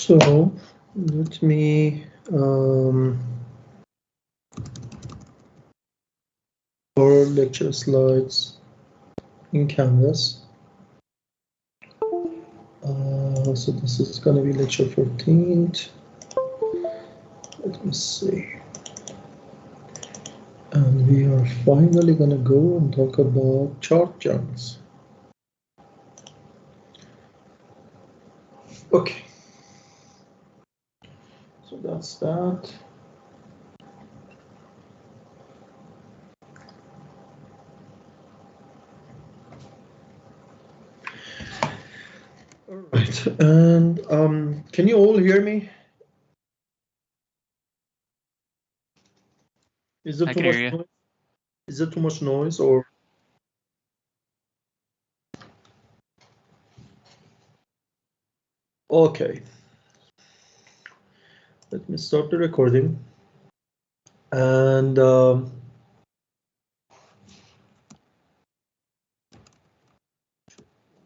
So let me our lecture slides in Canvas. So this is going to be lecture 14th. Let me see. And we are finally going to go and talk about chart junks. Okay. So that's that. All right. And can you all hear me? Is it too much noise? Is it too much noise or? Okay. Let me start the recording. And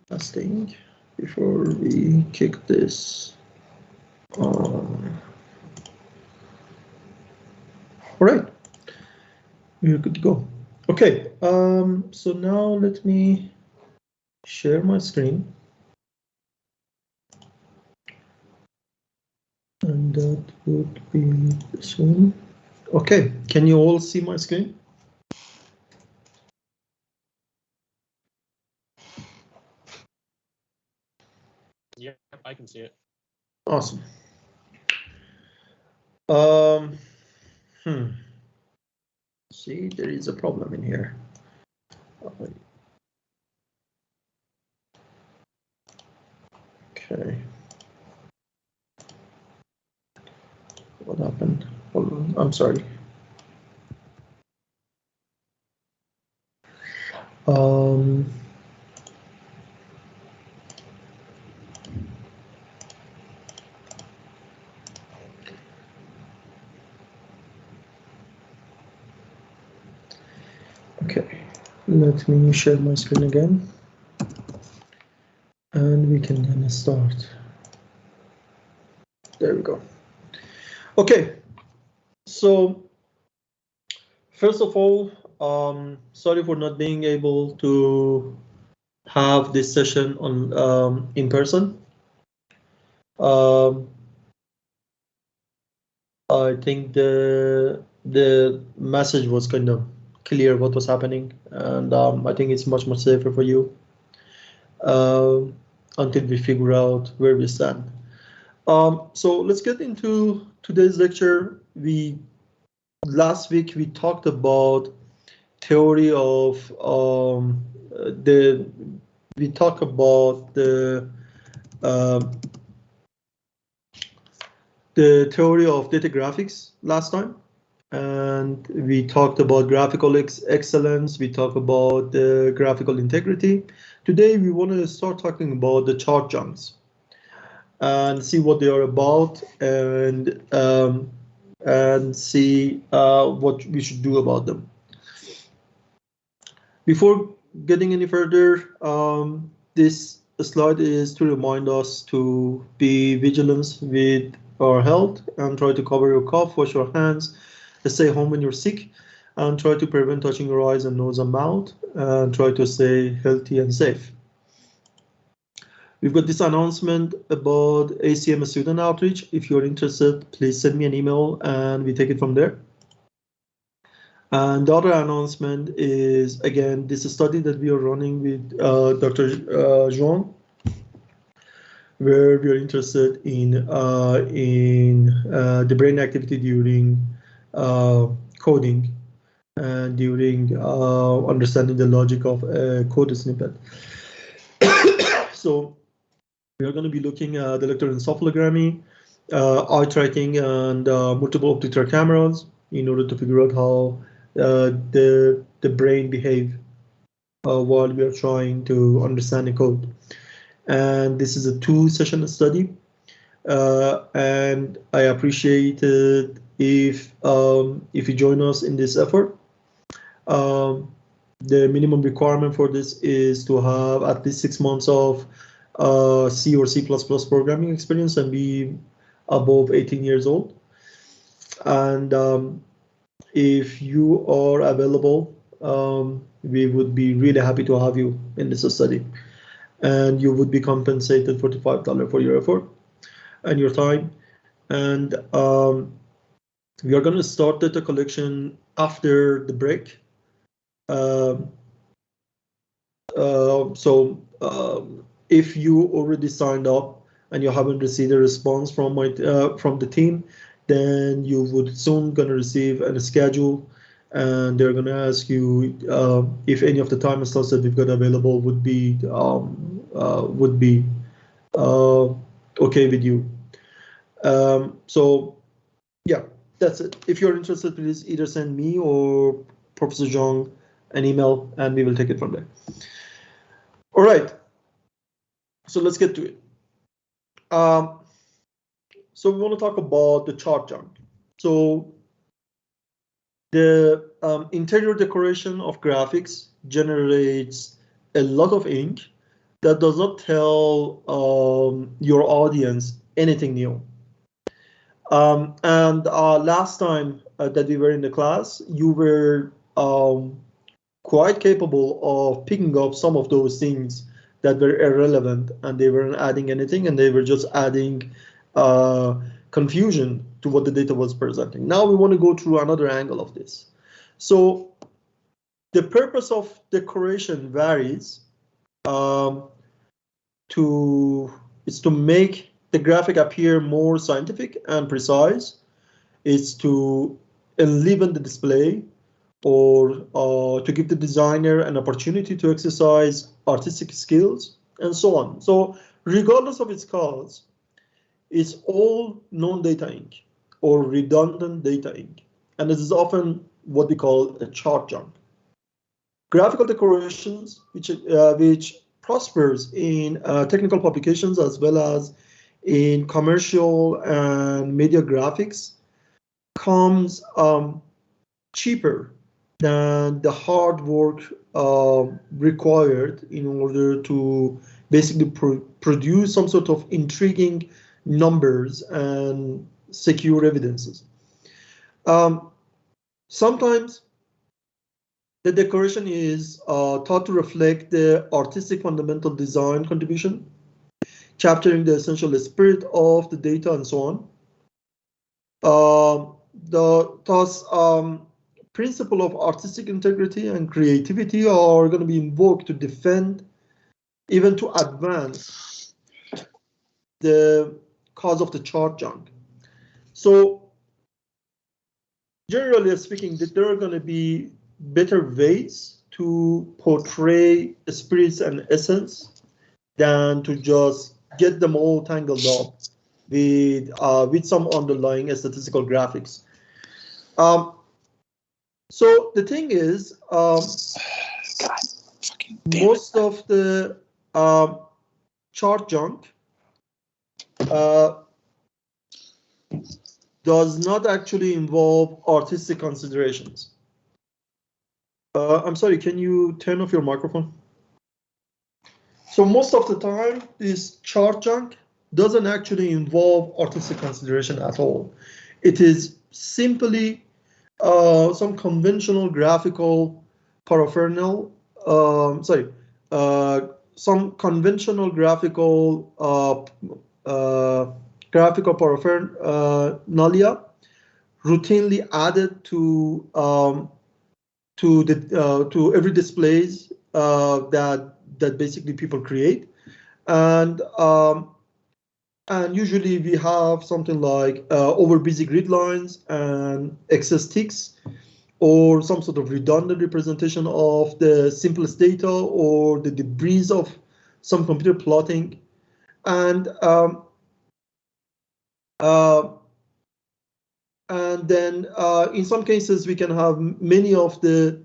testing before we kick this on. All right, we're good to go. Okay, so now let me share my screen. And that would be this one. Okay, can you all see my screen? Yep, I can see it. Awesome. See, there is a problem in here. Okay. What happened? Hold on. I'm sorry. Okay, let me share my screen again. And we can then start. There we go. Okay, so first of all, sorry for not being able to have this session on in person. I think the message was kind of clear what was happening, and I think it's much more safer for you until we figure out where we stand. So let's get into today's lecture. Last week we talked about theory of the theory of data graphics last time, and we talked about graphical excellence. We talked about the graphical integrity. Today we want to start talking about the chart junks and see what they are about, and see what we should do about them. Before getting any further, this slide is to remind us to be vigilant with our health and try to cover your cough, wash your hands, stay home when you're sick, and try to prevent touching your eyes and nose and mouth, and try to stay healthy and safe. We've got this announcement about ACM student outreach. If you're interested, please send me an email and we take it from there. And the other announcement is, again, this study that we are running with Dr. Zhuang, where we are interested in the brain activity during coding and during understanding the logic of a code snippet. So we are going to be looking at electroencephalography, eye tracking, and multiple optic track cameras in order to figure out how the brain behave while we are trying to understand the code. And this is a 2-session study, and I appreciate it if you join us in this effort. The minimum requirement for this is to have at least 6 months of C or C++ programming experience and be above 18 years old. And if you are available, we would be really happy to have you in this study. And you would be compensated $45 for your effort and your time. And we are going to start data collection after the break. If you already signed up and you haven't received a response from the team, then you would soon going to receive a schedule, and they're going to ask you if any of the time slots that we've got available would be okay with you. So yeah, that's it. If you're interested, please either send me or Professor Zhang an email, and we will take it from there. All right, so let's get to it. So we want to talk about the chart junk. So the interior decoration of graphics generates a lot of ink that does not tell your audience anything new. And last time that we were in the class, you were quite capable of picking up some of those things that were irrelevant, and they weren't adding anything, and they were just adding confusion to what the data was presenting. Now we want to go through another angle of this. So the purpose of decoration varies. It's to make the graphic appear more scientific and precise. It's to enliven the display, or to give the designer an opportunity to exercise artistic skills, and so on. So regardless of its cause, it's all non-data ink or redundant data ink, and this is often what we call a chart junk. Graphical decorations, which prospers in technical publications as well as in commercial and media graphics, comes cheaper than the hard work required in order to basically produce some sort of intriguing numbers and secure evidences. Sometimes the decoration is thought to reflect the artistic fundamental design contribution, capturing the essential spirit of the data and so on. Thus, principle of artistic integrity and creativity are going to be invoked to defend, even to advance, the cause of the chart junk. So generally speaking, there are going to be better ways to portray spirits and essence than to just get them all tangled up with some underlying statistical graphics. So the thing is, God, most of the chart junk does not actually involve artistic considerations. I'm sorry, can you turn off your microphone? So most of the time, this chart junk doesn't actually involve artistic consideration at all. It is simply some conventional graphical paraphernalia, some conventional graphical paraphernalia routinely added to every displays that basically people create, and usually we have something like over busy grid lines and excess ticks, or some sort of redundant representation of the simplest data or the debris of some computer plotting, and then in some cases we can have many of the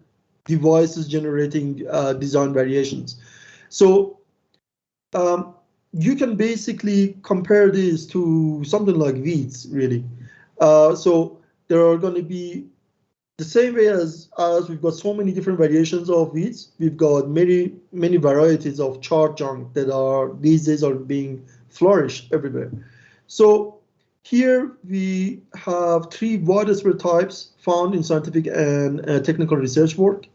devices generating design variations. So you can basically compare this to something like Weeds, really. So there are going to be the same way as we've got so many different variations of weeds, we've got many varieties of chart junk that are these days are being flourished everywhere. So here we have three widespread types found in scientific and technical research work.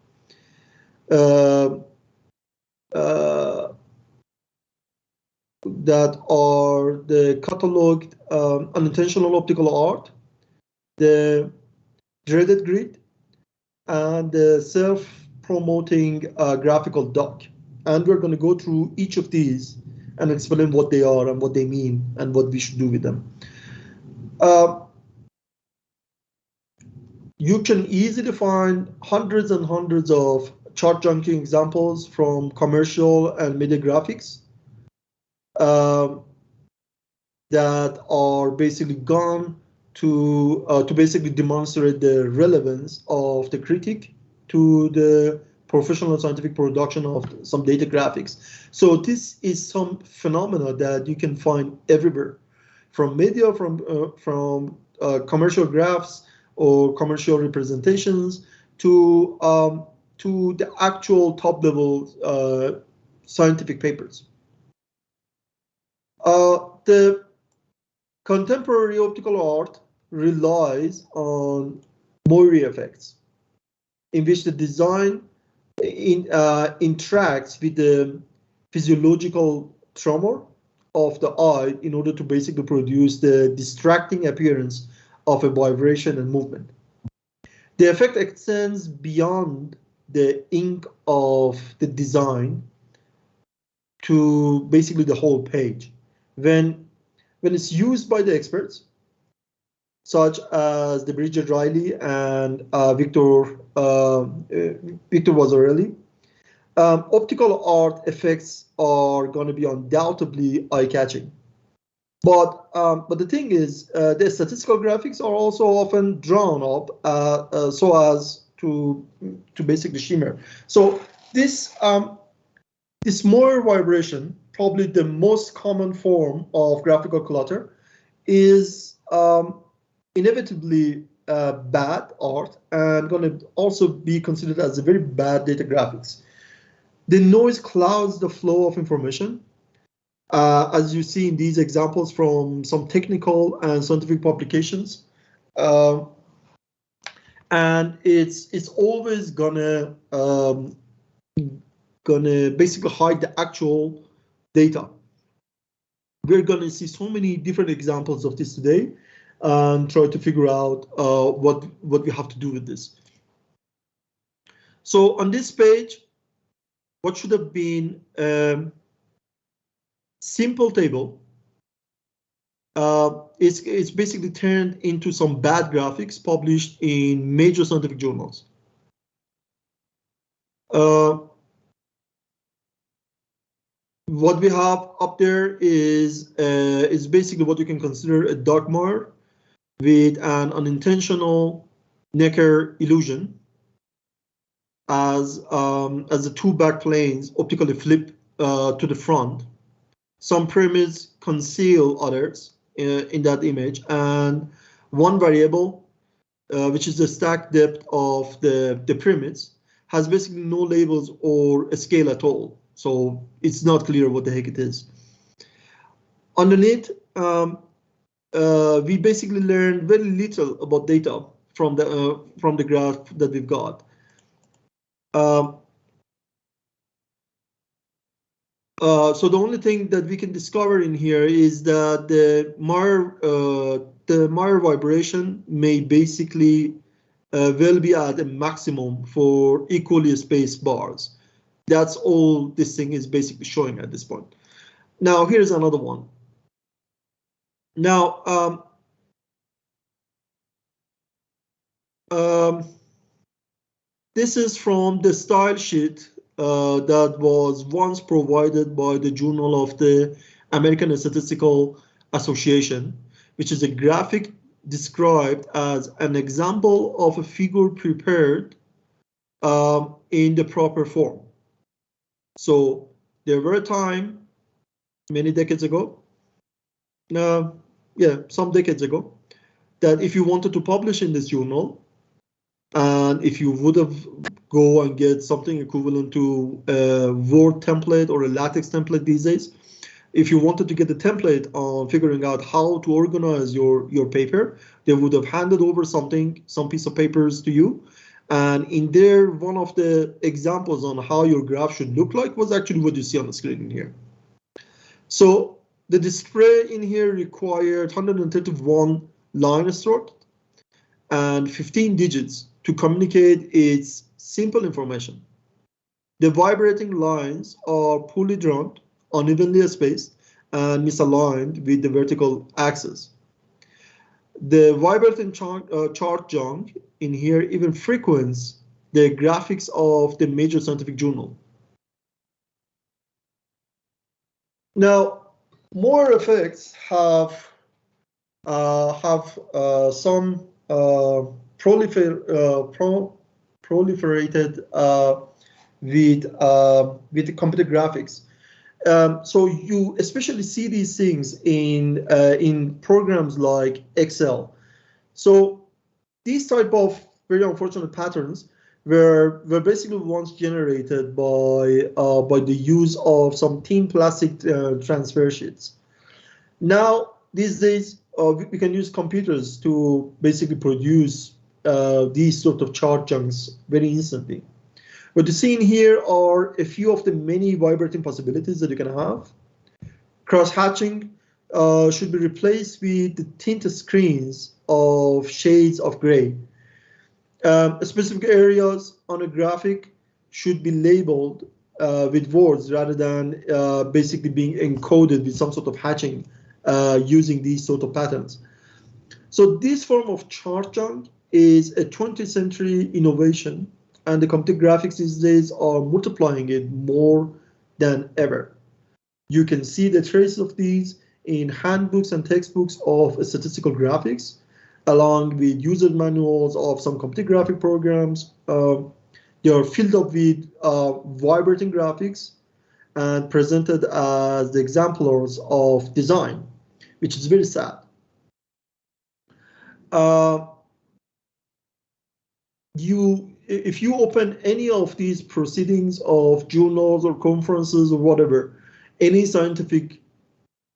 That are the cataloged unintentional optical art, the dreaded grid, and the self-promoting graphical duck. And we're going to go through each of these and explain what they are and what they mean and what we should do with them. You can easily find hundreds and hundreds of chart junking examples from commercial and media graphics that are basically gone to basically demonstrate the relevance of the critique to the professional scientific production of some data graphics. So this is some phenomena that you can find everywhere, from media, from commercial graphs or commercial representations to the actual top level scientific papers. The contemporary optical art relies on Maury effects, in which the design interacts with the physiological tremor of the eye in order to basically produce the distracting appearance of a vibration and movement. The effect extends beyond the ink of the design to basically the whole page. When it's used by the experts, such as the Bridget Riley and Victor Vazzarelli, optical art effects are going to be undoubtedly eye-catching. But the thing is, the statistical graphics are also often drawn up so as to basically shimmer. So this Moire vibration, probably the most common form of graphical clutter, is inevitably bad art and going to also be considered as a very bad data graphics. The noise clouds the flow of information, as you see in these examples from some technical and scientific publications, and it's always gonna basically hide the actual data. We're gonna see so many different examples of this today and try to figure out what we have to do with this. So on this page, what should have been simple table, it's basically turned into some bad graphics published in major scientific journals. What we have up there is basically what you can consider a dark Moire with an unintentional Necker illusion, as the two back planes optically flip to the front. Some pyramids conceal others in that image, and one variable, which is the stack depth of the pyramids, has basically no labels or a scale at all. So it's not clear what the heck it is. Underneath, we basically learned very little about data from the graph that we've got. So the only thing that we can discover in here is that the Moire vibration may basically will be at a maximum for equally spaced bars. That's all this thing is basically showing at this point. Now here's another one. Now this is from the style sheet that was once provided by the Journal of the American Statistical Association, which is a graphic described as an example of a figure prepared in the proper form. So there were a time, many decades ago, some decades ago, that if you wanted to publish in this journal, And if you would have go and get something equivalent to a Word template or a LaTeX template these days, if you wanted to get the template on figuring out how to organize your paper, they would have handed over some piece of papers to you. And in there, one of the examples on how your graph should look like was actually what you see on the screen in here. So the display in here required 131 line struct and 15 digits to communicate its simple information. The vibrating lines are poorly drawn, unevenly spaced, and misaligned with the vertical axis. The vibrating chart junk in here even frequents the graphics of the major scientific journal. Now, more effects have some proliferated with computer graphics. So you especially see these things in programs like Excel. So these type of very unfortunate patterns were basically once generated by the use of some thin plastic transfer sheets. Now these days we can use computers to basically produce these sort of chart chunks very instantly. What you see in here are a few of the many vibrating possibilities that you can have. Cross-hatching should be replaced with the tint screens of shades of gray. Specific areas on a graphic should be labeled with words rather than basically being encoded with some sort of hatching using these sort of patterns. So this form of chart chunk is a 20th century innovation, and the computer graphics these days are multiplying it more than ever. You can see the traces of these in handbooks and textbooks of statistical graphics, along with user manuals of some computer graphic programs. They are filled up with vibrating graphics and presented as the exemplars of design, which is very sad. If you open any of these proceedings of journals or conferences or whatever, any scientific,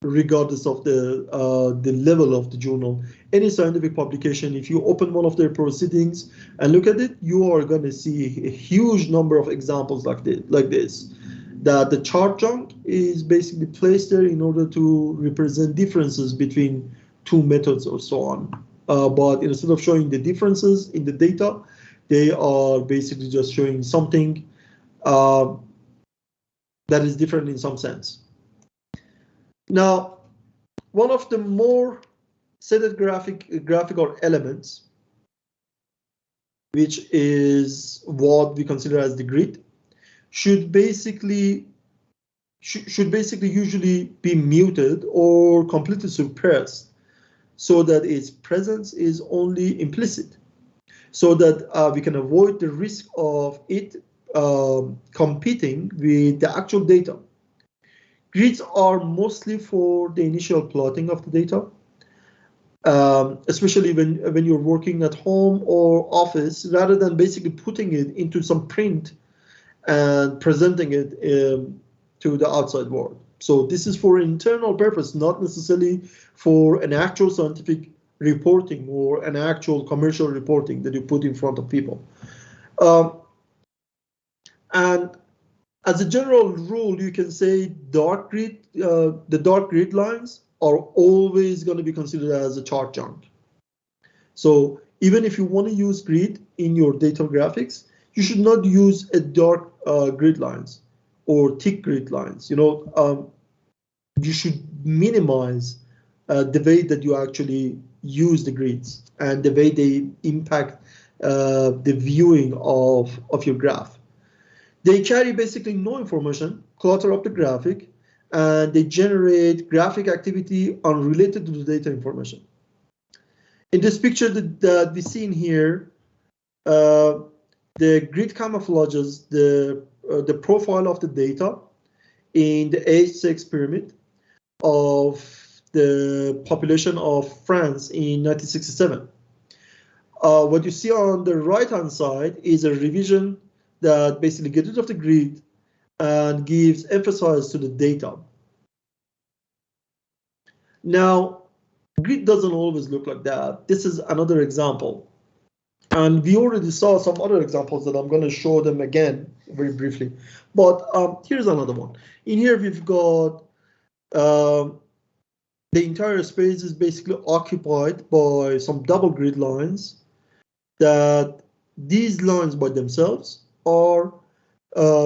regardless of the level of the journal, any scientific publication, if you open one of their proceedings and look at it, you are going to see a huge number of examples like this, that the chart chunk is basically placed there in order to represent differences between two methods or so on. But instead of showing the differences in the data, they are basically just showing something that is different in some sense. Now, one of the more stated graphical elements, which is what we consider as the grid, should basically usually be muted or completely suppressed, so that its presence is only implicit, so that we can avoid the risk of it competing with the actual data. Grids are mostly for the initial plotting of the data, especially when you're working at home or office, rather than basically putting it into some print and presenting it to the outside world. So this is for internal purpose, not necessarily for an actual scientific reporting or an actual commercial reporting that you put in front of people. And as a general rule, you can say the dark grid lines are always going to be considered as a chart chunk. So even if you want to use grid in your data graphics, you should not use a dark grid lines or thick grid lines. You should minimize the way that you actually use the grids and the way they impact the viewing of your graph. They carry basically no information, clutter up the graphic, and they generate graphic activity unrelated to the data information. In this picture that we see in here, the grid camouflages the profile of the data in the age-sex pyramid of the population of France in 1967. What you see on the right-hand side is a revision that basically gets rid of the grid and gives emphasis to the data. Now, grid doesn't always look like that. This is another example. And we already saw some other examples that I'm going to show them again very briefly. But here's another one. In here, we've got the entire space is basically occupied by some double grid lines, that these lines by themselves are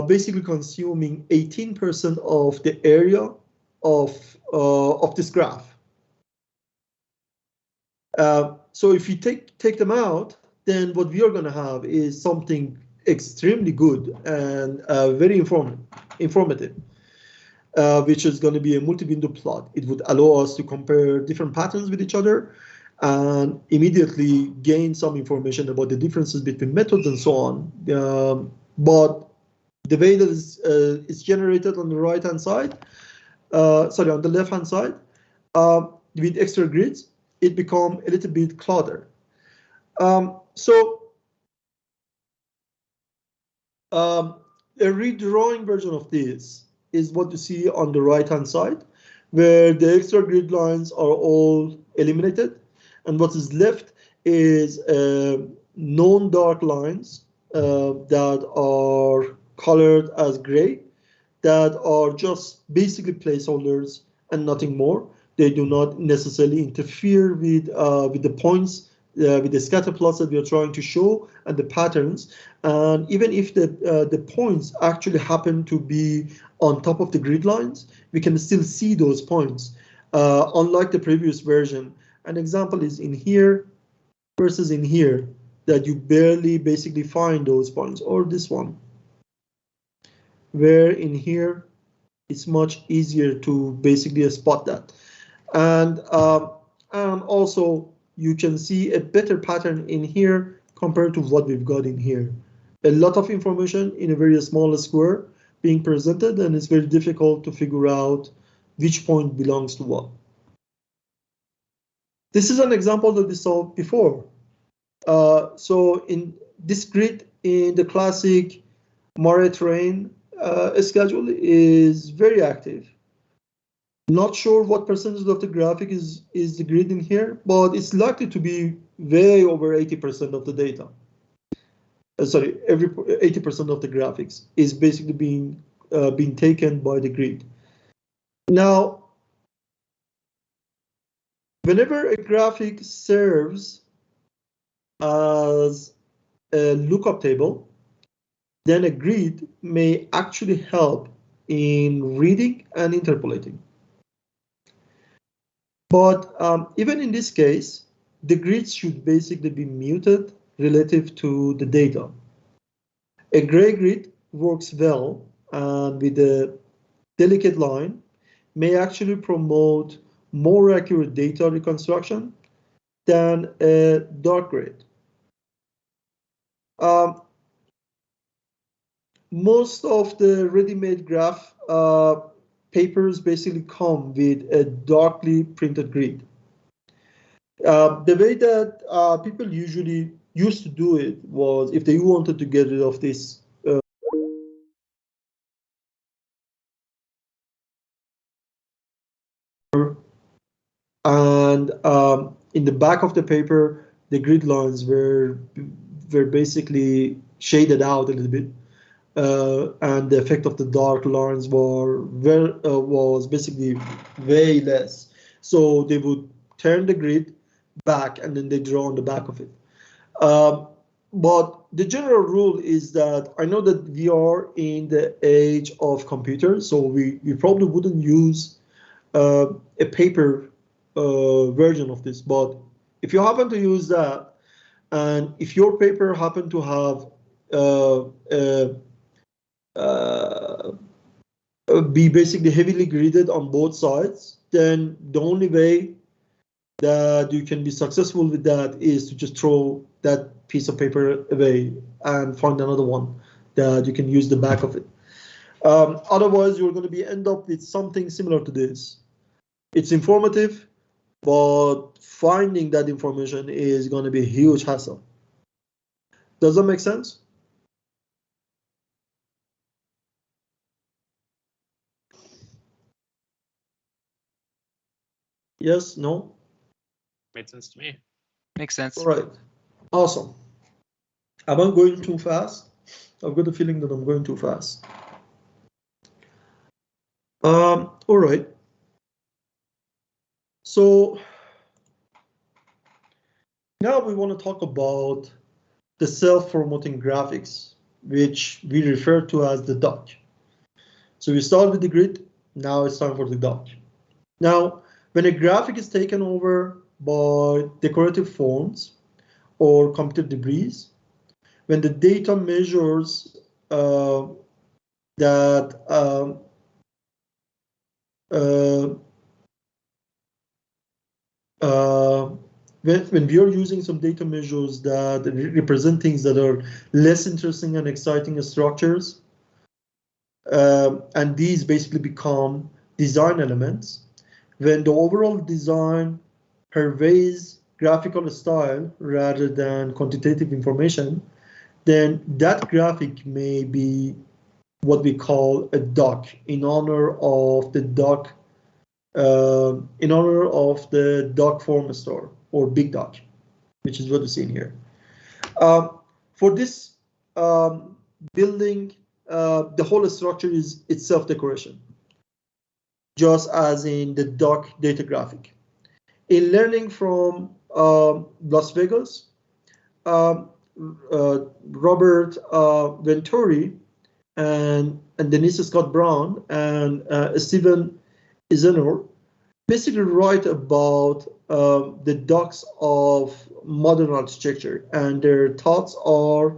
basically consuming 18% of the area of this graph. So if you take them out, then what we are going to have is something extremely good and very informative, which is going to be a multi-window plot. It would allow us to compare different patterns with each other and immediately gain some information about the differences between methods and so on. But the way that is generated on the right-hand side, sorry, on the left-hand side, with extra grids, it becomes a little bit cluttered. A redrawing version of this is what you see on the right-hand side, where the extra grid lines are all eliminated, and what is left is known dark lines that are colored as gray, that are just basically placeholders and nothing more. They do not necessarily interfere with the points, with the scatter plots that we are trying to show and the patterns. And even if the points actually happen to be on top of the grid lines, we can still see those points, unlike the previous version. An example is in here versus in here, that you barely basically find those points, or this one, where in here it's much easier to basically spot that. And also you can see a better pattern in here compared to what we've got in here. A lot of information in a very small square being presented, and it's very difficult to figure out which point belongs to what. This is an example that we saw before. So in this grid in the classic Mare terrain schedule is very active. Not sure what percentage of the graphic is the grid in here, but it's likely to be way over 80% of the data. Sorry, every 80% of the graphics is basically being taken by the grid. Now, whenever a graphic serves as a lookup table, then a grid may actually help in reading and interpolating. But even in this case, the grids should basically be muted relative to the data. A gray grid works well, and with a delicate line may actually promote more accurate data reconstruction than a dark grid. Most of the ready-made graph papers basically come with a darkly printed grid. The way that people usually used to do it was, if they wanted to get rid of this and in the back of the paper, the grid lines were basically shaded out a little bit, and the effect of the dark lines was basically way less. So they would turn the grid back and then they draw on the back of it. But the general rule is that, I know that we are in the age of computers, so we probably wouldn't use a paper version of this, but if you happen to use that, and if your paper happen to have be basically heavily gridded on both sides, then the only way that you can be successful with that is to just throw that piece of paper away and find another one that you can use the back of it. Otherwise, you're going to end up with something similar to this. It's informative, but finding that information is going to be a huge hassle. Does that make sense? Yes, no? Made sense to me. Makes sense. All right, awesome. Am I going too fast? I've got a feeling that I'm going too fast. All right. So now we want to talk about the self-promoting graphics, which we refer to as the dock. So we start with the grid. Now it's time for the dock. Now, when a graphic is taken over by decorative forms or computer debris, when the data measures that when we are using some data measures that represent things that are less interesting and exciting as structures, and these basically become design elements, when the overall design pervades graphical style rather than quantitative information, then that graphic may be what we call a dock in honor of the dock form store or big dock, which is what you see in here. For this building, the whole structure is itself decoration, just as in the dock data graphic. In learning from Las Vegas, Robert Venturi and Denise Scott Brown and Stephen Isenor basically write about the docks of modern architecture, and their thoughts are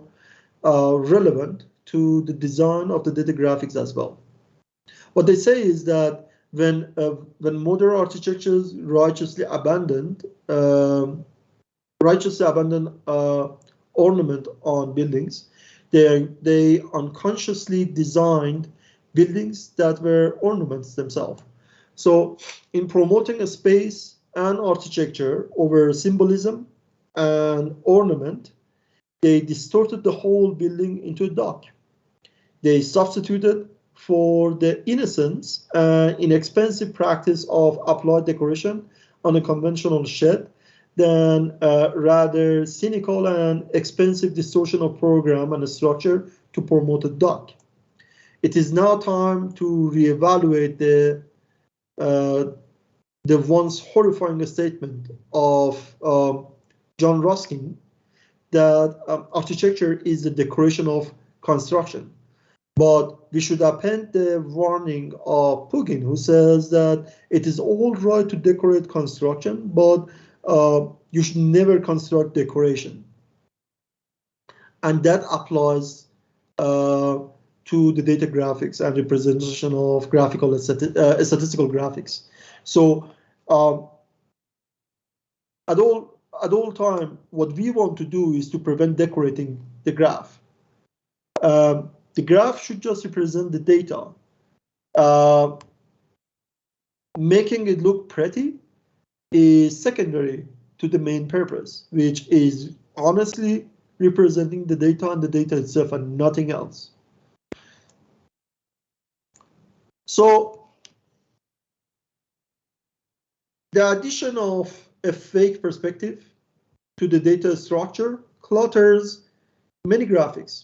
relevant to the design of the data graphics as well. What they say is that when modern architectures righteously abandoned ornament on buildings, they unconsciously designed buildings that were ornaments themselves. So in promoting a space and architecture over symbolism and ornament, they distorted the whole building into a dock. They substituted for the innocence and inexpensive practice of applied decoration on a conventional shed than rather cynical and expensive distortion of program and structure to promote a dock. It is now time to reevaluate the once horrifying statement of John Ruskin that architecture is the decoration of construction. But we should append the warning of Pugin, who says that it is all right to decorate construction, but you should never construct decoration. And that applies to the data graphics and representation of graphical statistical graphics. So at all time, what we want to do is to prevent decorating the graph. The graph should just represent the data. Making it look pretty is secondary to the main purpose, which is honestly representing the data and the data itself and nothing else. So the addition of a fake perspective to the data structure clutters many graphics.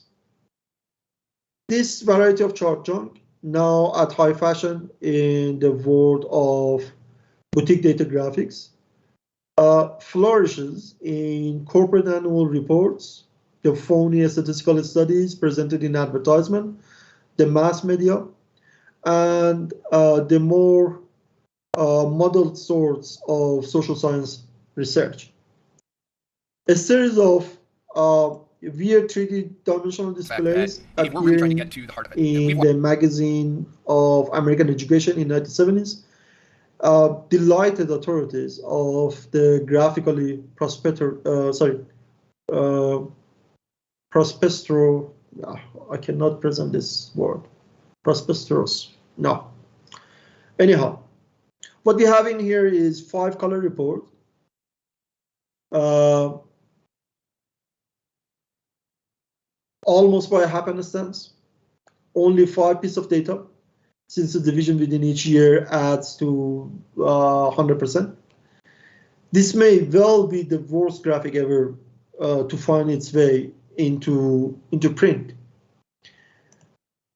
This variety of chart junk, now at high fashion in the world of boutique data graphics, flourishes in corporate annual reports, the phony statistical studies presented in advertisement, the mass media, and the more modeled sorts of social science research. A series of weird 3D dimensional displays appearing in the magazine of American Education in the 1970s delighted authorities of the graphically prospestro. I cannot present this word. Prospestros. No. Anyhow, what we have in here is 5 color report. Almost by happenstance, only 5 pieces of data, since the division within each year adds to 100%. This may well be the worst graphic ever to find its way into print.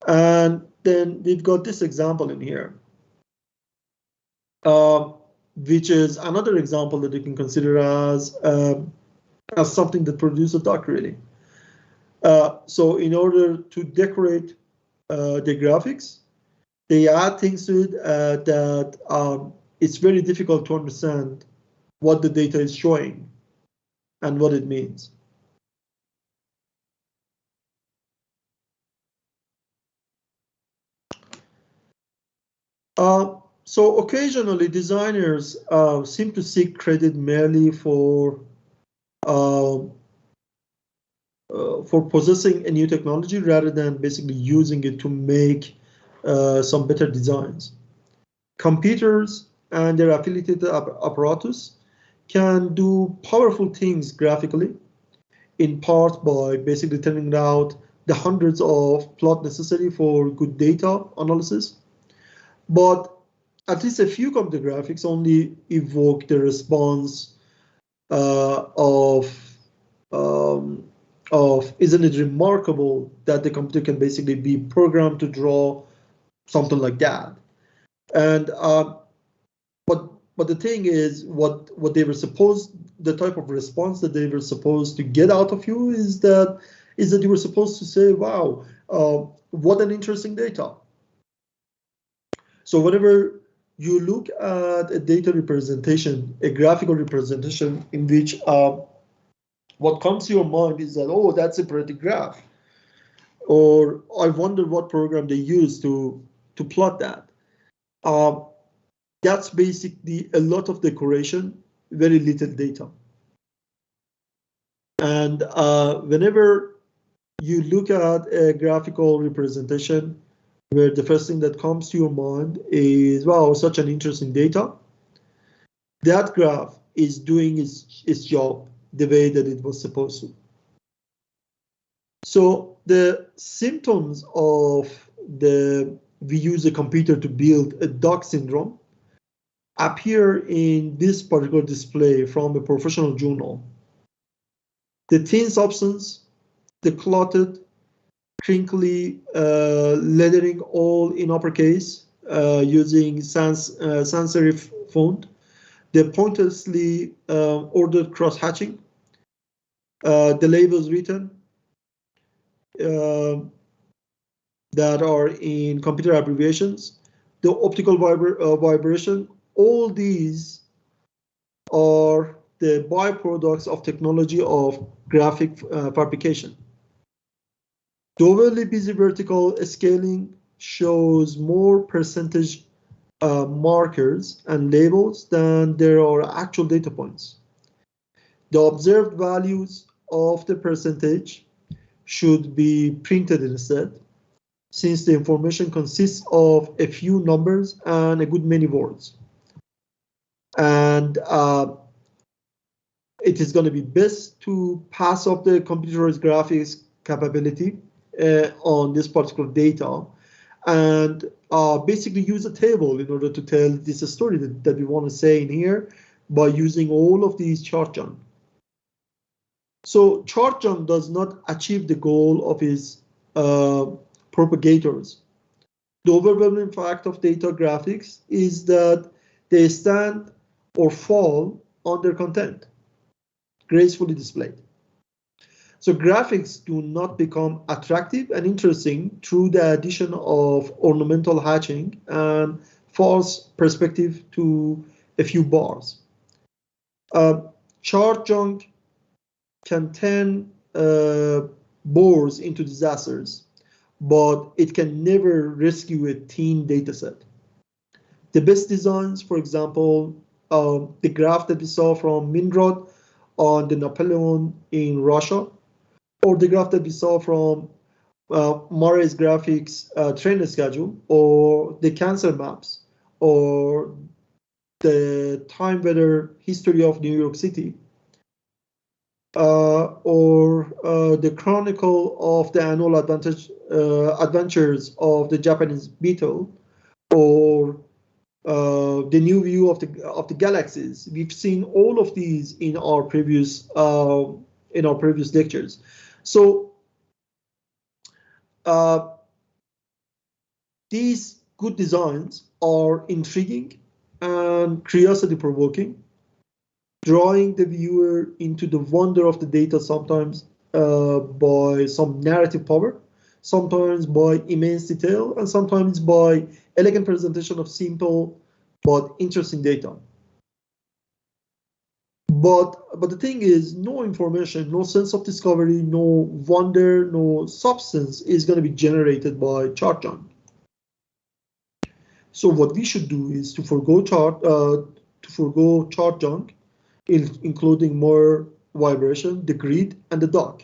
And then we've got this example in here, which is another example that you can consider as something that produces a duck, really. So in order to decorate the graphics, they add things to it that it's very difficult to understand what the data is showing and what it means. So occasionally designers seem to seek credit merely for possessing a new technology rather than basically using it to make some better designs. Computers and their affiliated apparatus can do powerful things graphically, in part by basically turning out the hundreds of plots necessary for good data analysis. But at least a few computer graphics only evoke the response of isn't it remarkable that the computer can basically be programmed to draw something like that? And but the thing is, what they were supposed, the type of response that they were supposed to get out of you is that you were supposed to say, wow, what an interesting data. So whenever you look at a data representation, a graphical representation in which what comes to your mind is that, oh, that's a pretty graph, or I wonder what program they use to plot that. That's basically a lot of decoration, very little data. And whenever you look at a graphical representation where the first thing that comes to your mind is, wow, such an interesting data, that graph is doing its job the way that it was supposed to. So the symptoms of we use a computer to build a duck syndrome appear in this particular display from a professional journal. The thin substance, the clotted, crinkly lettering, all in uppercase using sans serif font, the pointlessly ordered cross-hatching, the labels written that are in computer abbreviations, the optical vibration, all these are the byproducts of technology of graphic fabrication. The overly busy vertical scaling shows more percentage markers and labels than there are actual data points. The observed values of the percentage should be printed instead, since the information consists of a few numbers and a good many words. And it is going to be best to pass up the computerized graphics capability on this particular data and basically use a table in order to tell this story that we want to say in here by using all of these chart junk. So chart junk does not achieve the goal of its propagators. The overwhelming fact of data graphics is that they stand or fall on their content, gracefully displayed. So graphics do not become attractive and interesting through the addition of ornamental hatching and false perspective to a few bars. Chart junk can turn bores into disasters, but it can never rescue a thin dataset. The best designs, for example, the graph that we saw from Minrod on the Napoleon in Russia, or the graph that we saw from Murray's graphics trainer schedule, or the cancer maps, or the time weather history of New York City, or the chronicle of the annual adventures of the Japanese beetle, or the new view of the galaxies. We've seen all of these in our previous lectures. So these good designs are intriguing and curiosity-provoking, drawing the viewer into the wonder of the data, sometimes by some narrative power, sometimes by immense detail, and sometimes by elegant presentation of simple but interesting data. But the thing is, no information, no sense of discovery, no wonder, no substance is going to be generated by ChartJunk. So what we should do is to forgo ChartJunk, including more vibration, the grid, and the dock,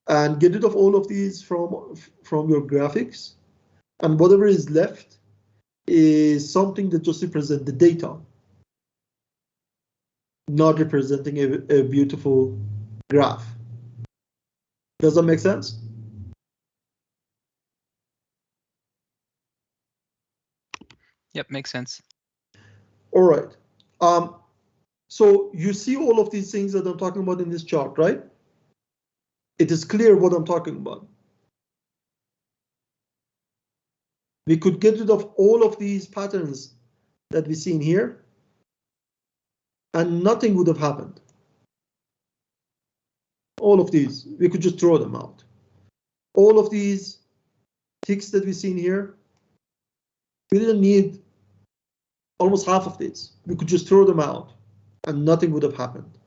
and get rid of all of these from your graphics, and whatever is left is something that just represents the data, not representing a beautiful graph. Does that make sense? Yep, makes sense. All right. So you see all of these things that I'm talking about in this chart, right? It is clear what I'm talking about. We could get rid of all of these patterns that we see in here, and nothing would have happened. All of these, we could just throw them out. All of these ticks that we see in here, we didn't need almost half of this. We could just throw them out and nothing would have happened.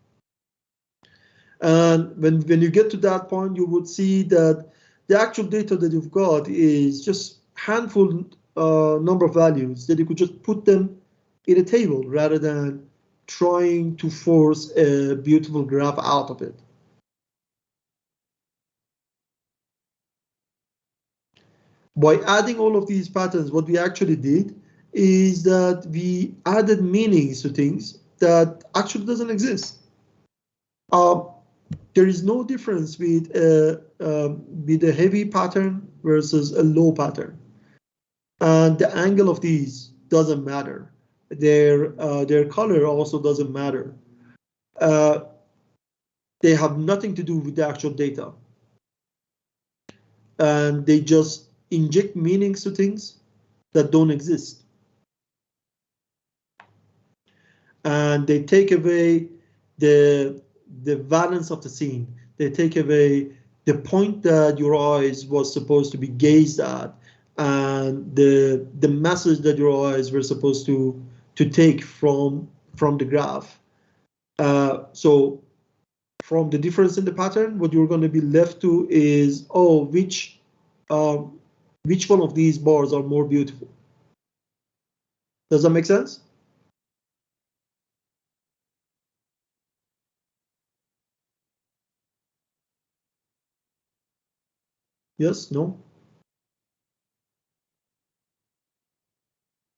And when you get to that point, you would see that the actual data that you've got is just handful number of values that you could just put them in a table rather than trying to force a beautiful graph out of it. By adding all of these patterns, what we actually did is that we added meanings to things that actually doesn't exist. There is no difference with a heavy pattern versus a low pattern, and the angle of these doesn't matter. Their color also doesn't matter. They have nothing to do with the actual data, and they just inject meanings to things that don't exist. And they take away the valence of the scene. They take away the point that your eyes was supposed to be gazed at, and the message that your eyes were supposed to take from the graph. So from the difference in the pattern, what you're going to be left to is, oh, which one of these bars are more beautiful? Does that make sense? Yes, no?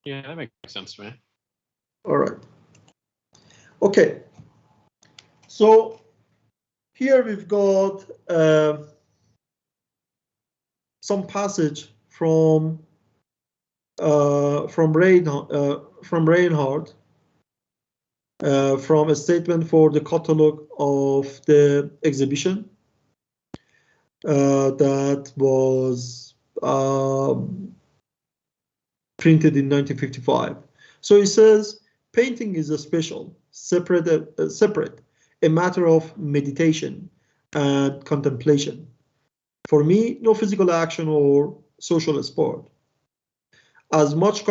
Yeah, that makes sense to me. All right. Okay. So here we've got some passage from Reinhardt, from a statement for the catalog of the exhibition that was printed in 1955. So he says, painting is a special, separate, a matter of meditation and contemplation. For me, no physical action or social sport. As much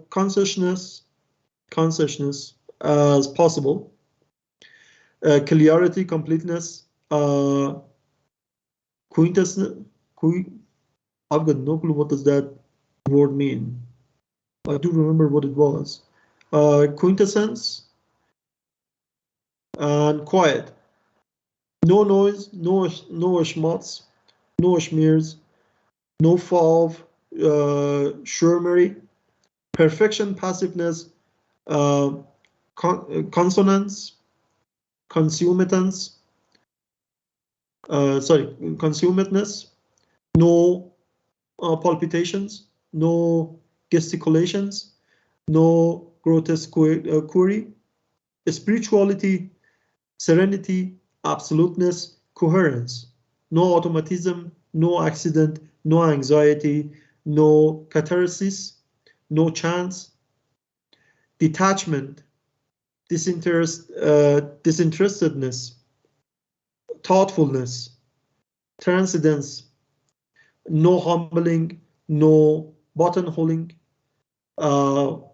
consciousness as possible, clarity, completeness, quintessence. I've got no clue what does that word mean. I do remember what it was. Quintessence and quiet. No noise, no schmutz, no schmears, no fauve, shurmery. Perfection, passiveness, consonants, consummativeness, consummateness, no palpitations, no gesticulations, no grotesque query, spirituality, serenity, absoluteness, coherence, no automatism, no accident, no anxiety, no catharsis, no chance, detachment, disinterestedness, thoughtfulness, transcendence, no humbling, no buttonholing, no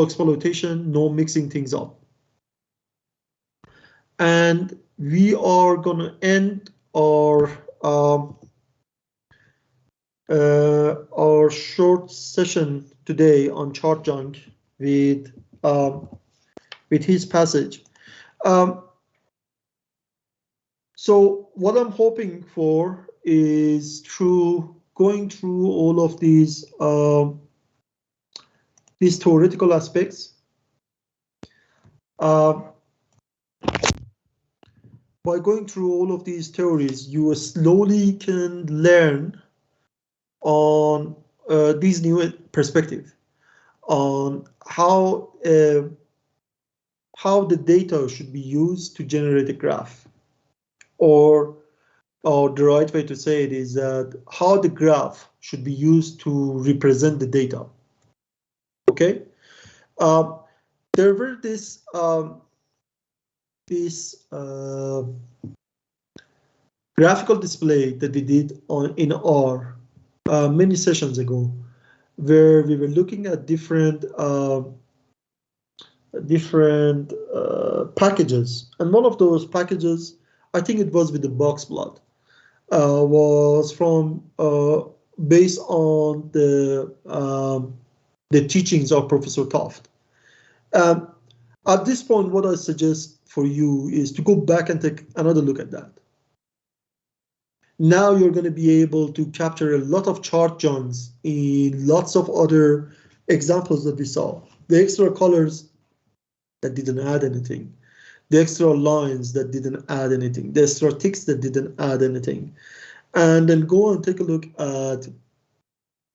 exploitation, no mixing things up. And we are going to end our short session today on ChartJunk with his passage. So what I'm hoping for is going through all of these theoretical aspects. By going through all of these theories, you slowly can learn on these new perspective on how the data should be used to generate a graph, or the right way to say it is that how the graph should be used to represent the data. Okay, there were this graphical display that we did in R many sessions ago, where we were looking at different packages, and one of those packages, I think it was with the box plot, was from based on the teachings of Professor Taft. At this point, what I suggest for you is to go back and take another look at that. Now you're going to be able to capture a lot of ChartJunks in lots of other examples that we saw. The extra colors that didn't add anything, the extra lines that didn't add anything, the extra ticks that didn't add anything. And then go and take a look at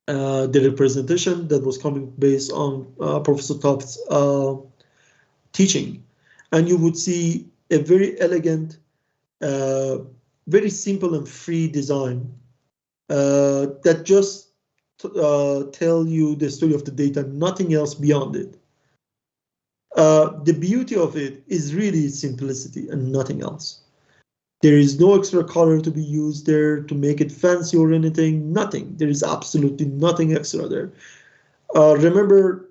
the representation that was coming based on Professor Taft's teaching. And you would see a very elegant, very simple and free design that just tell you the story of the data, nothing else beyond it. The beauty of it is really its simplicity and nothing else. There is no extra color to be used there to make it fancy or anything, nothing. There is absolutely nothing extra there. Remember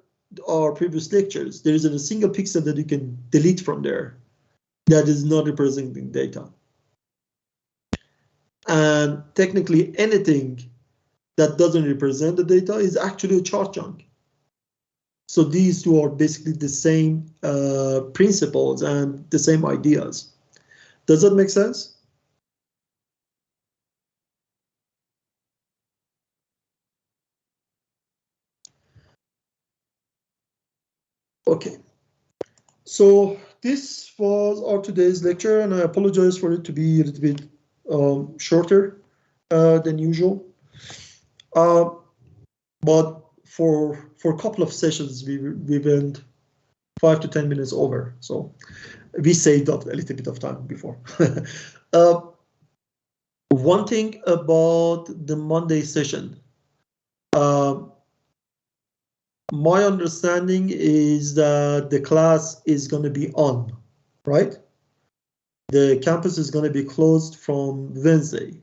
our previous lectures, there isn't a single pixel that you can delete from there that is not representing data. And technically anything that doesn't represent the data is actually a ChartJunk. So these two are basically the same principles and the same ideas. Does that make sense? Okay. So this was our today's lecture, and I apologize for it to be a little bit shorter than usual. But for a couple of sessions, we went 5 to 10 minutes over. So we saved up a little bit of time before. One thing about the Monday session, my understanding is that the class is going to be on, right? The campus is going to be closed from Wednesday.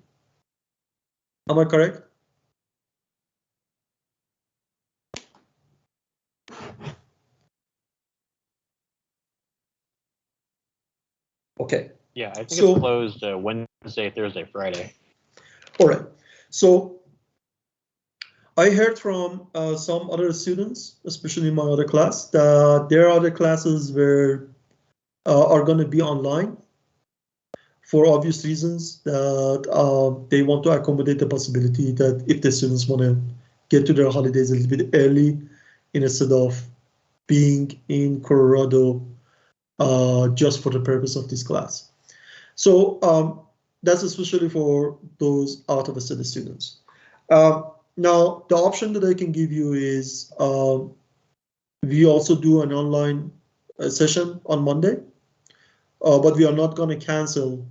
Am I correct? Okay. Yeah, I think it's closed Wednesday, Thursday, Friday. All right. So I heard from some other students, especially in my other class, that there are other classes where are going to be online for obvious reasons, that they want to accommodate the possibility that if the students want to get to their holidays a little bit early, instead of being in Colorado just for the purpose of this class. So that's especially for those out-of-state students. Now, the option that I can give you is we also do an online session on Monday, but we are not going to cancel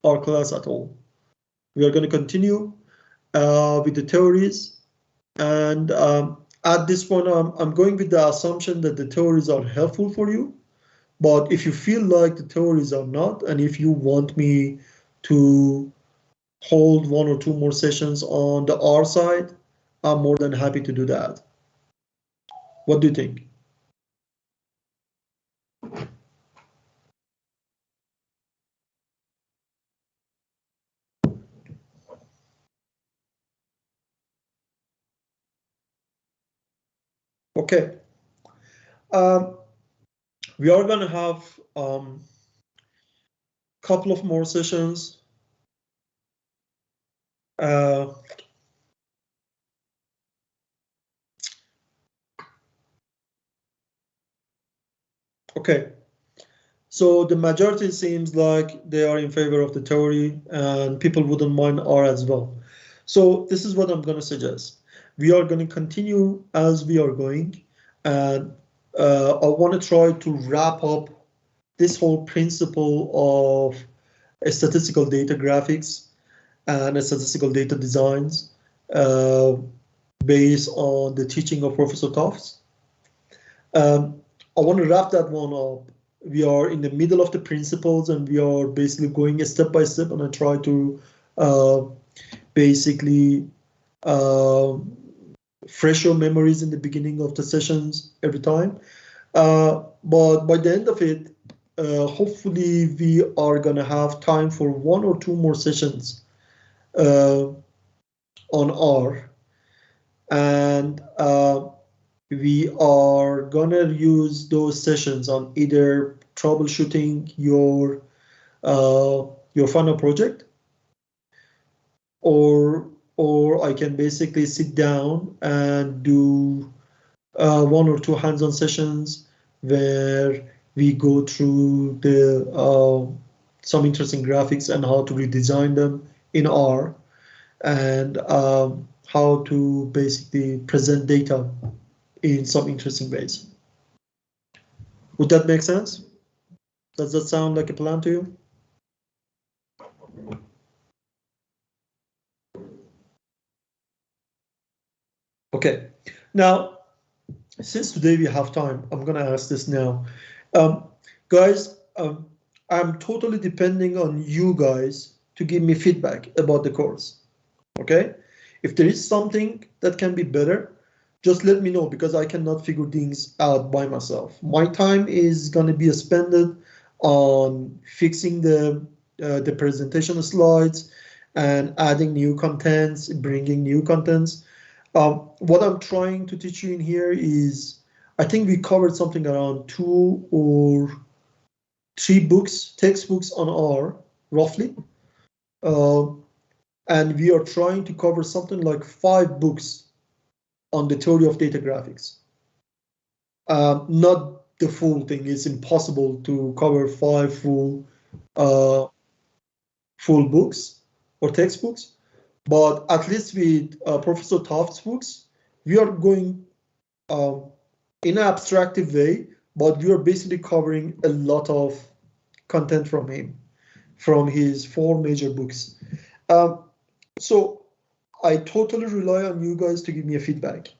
our class at all. We are going to continue with the theories, and at this point, I'm going with the assumption that the theories are helpful for you. But if you feel like the theories are not, and if you want me to hold 1 or 2 more sessions on the R side, I'm more than happy to do that. What do you think? Okay. We are going to have couple of more sessions. Okay. So the majority seems like they are in favor of the theory, and people wouldn't mind R as well. So this is what I'm going to suggest. We are going to continue as we are going, and I want to try to wrap up this whole principle of statistical data graphics and statistical data designs based on the teaching of Professor Tufts. I want to wrap that one up. We are in the middle of the principles, and we are basically going step by step, and I try to basically fresh your memories in the beginning of the sessions every time. But by the end of it, hopefully we are going to have time for 1 or 2 more sessions on R, and we are gonna use those sessions on either troubleshooting your final project, or I can basically sit down and do 1 or 2 hands-on sessions where we go through the some interesting graphics and how to redesign them in R, and how to basically present data in some interesting ways. Would that make sense? Does that sound like a plan to you? Okay, now, since today we have time, I'm gonna ask this now. Guys, I'm totally depending on you guys to give me feedback about the course, okay? If there is something that can be better, just let me know, because I cannot figure things out by myself. My time is going to be expended on fixing the presentation slides and adding new contents, bringing new contents. What I'm trying to teach you in here is, I think we covered something around 2 or 3 books, textbooks on R, roughly. And we are trying to cover something like 5 books on the theory of data graphics. Not the full thing. It's impossible to cover 5 full books or textbooks, but at least with Professor Tufts' books, we are going in an abstractive way, but we are basically covering a lot of content from him, from his 4 major books. So I totally rely on you guys to give me a feedback.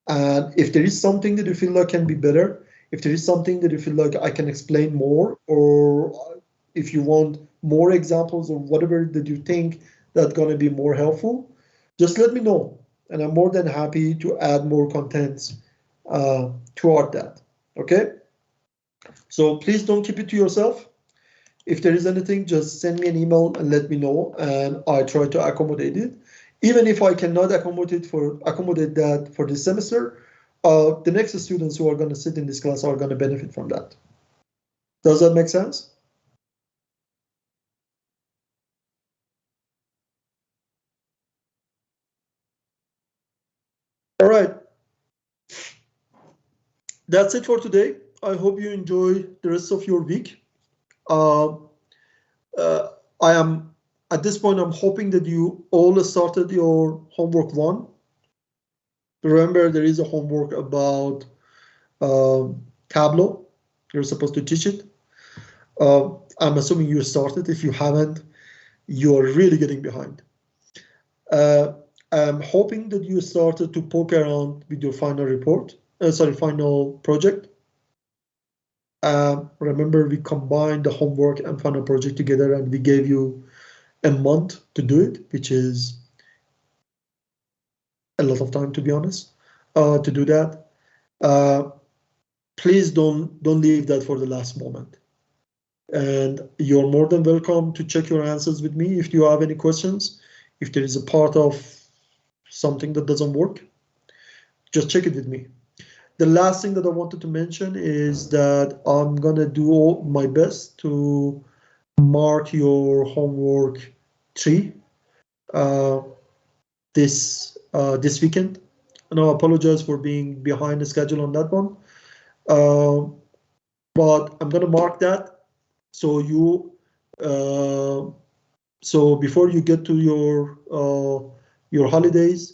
And if there is something that you feel like can be better, if there is something that you feel like I can explain more, or if you want more examples or whatever that you think that's going to be more helpful, just let me know. And I'm more than happy to add more contents toward that. Okay? So please don't keep it to yourself. If there is anything, just send me an email and let me know, and I try to accommodate it. Even if I cannot accommodate that for this semester, the next students who are going to sit in this class are going to benefit from that. Does that make sense? All right. That's it for today. I hope you enjoy the rest of your week. Uh, I am at this point. I'm hoping that you all started your homework one. Remember, there is a homework about Tableau. You're supposed to teach it. I'm assuming you started. If you haven't, you're really getting behind. I'm hoping that you started to poke around with your final report. Final project. Remember, we combined the homework and final project together, and we gave you a month to do it, which is a lot of time, to be honest, to do that. Please don't leave that for the last moment. And you're more than welcome to check your answers with me if you have any questions. If there is a part of something that doesn't work, just check it with me. The last thing that I wanted to mention is that I'm gonna do my best to mark your homework 3 this weekend. And I apologize for being behind the schedule on that one. But I'm gonna mark that so you so before you get to your holidays,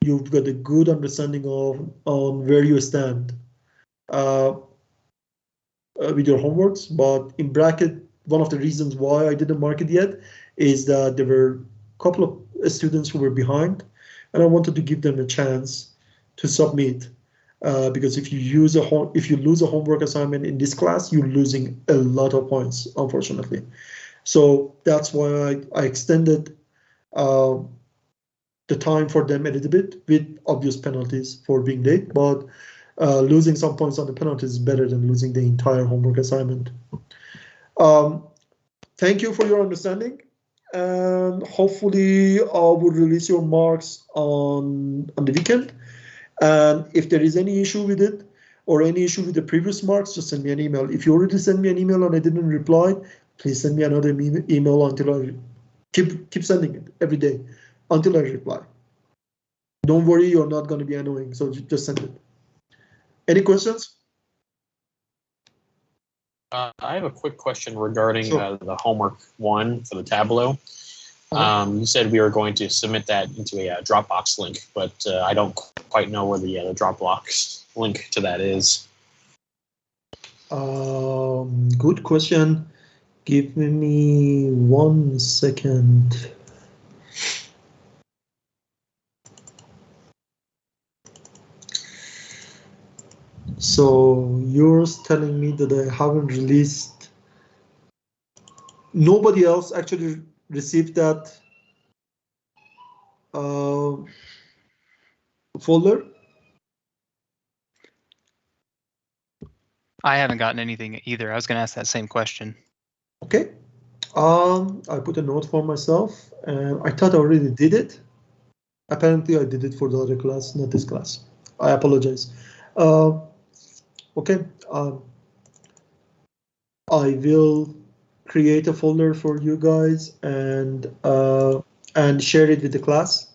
you've got a good understanding of on where you stand with your homeworks. But in bracket, one of the reasons why I didn't mark it yet is that there were a couple of students who were behind, and I wanted to give them a chance to submit. Because if you lose a homework assignment in this class, you're losing a lot of points, unfortunately. So that's why I extended the time for them a little bit, with obvious penalties for being late. But losing some points on the penalties is better than losing the entire homework assignment. Thank you for your understanding, and hopefully I will release your marks on the weekend. And if there is any issue with it or any issue with the previous marks, just send me an email. If you already sent me an email and I didn't reply, please send me another email until I keep sending it every day until I reply. Don't worry, you're not going to be annoying, so just send it. Any questions? I have a quick question regarding the homework one for the Tableau. You said we were going to submit that into a Dropbox link, but I don't quite know where the Dropbox link to that is. Good question. Give me 1 second. So you're telling me that I haven't released. Nobody else actually received that folder? I haven't gotten anything either. I was going to ask that same question. Okay. I put a note for myself, and I thought I already did it. Apparently, I did it for the other class, not this class. I apologize. Okay. I will create a folder for you guys and share it with the class,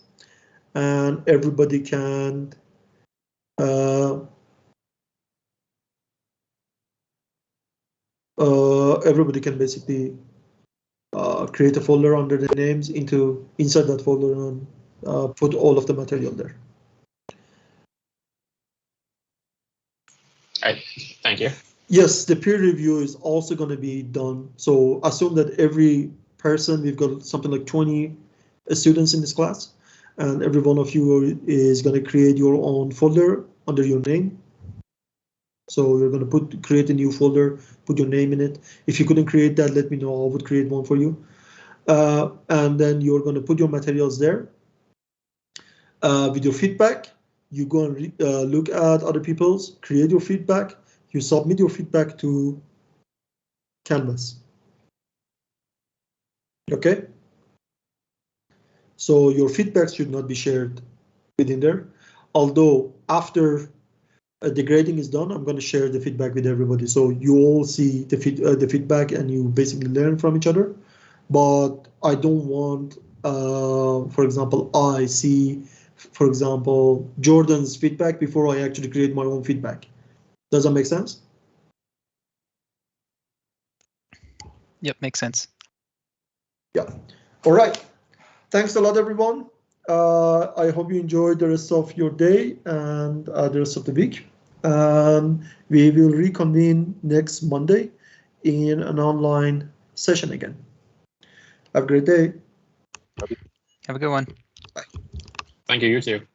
and everybody can basically create a folder under the names inside that folder and put all of the material there. All right, thank you. Yes, the peer review is also going to be done. So assume that every person, we've got something like 20 students in this class, and every one of you is going to create your own folder under your name. So you're going to create a new folder, put your name in it. If you couldn't create that, let me know. I would create one for you. And then you're going to put your materials there. With your feedback, you go and look at other people's, create your feedback. You submit your feedback to Canvas. Okay? So your feedback should not be shared within there. Although after the grading is done, I'm going to share the feedback with everybody. So you all see the feedback and you basically learn from each other. But I don't want, for example, I see, for example, Jordan's feedback before I actually create my own feedback. Does that make sense? Yep, makes sense. Yeah. All right. Thanks a lot, everyone. I hope you enjoyed the rest of your day and the rest of the week. We will reconvene next Monday in an online session again. Have a great day. Have a good one. Thank you. You too.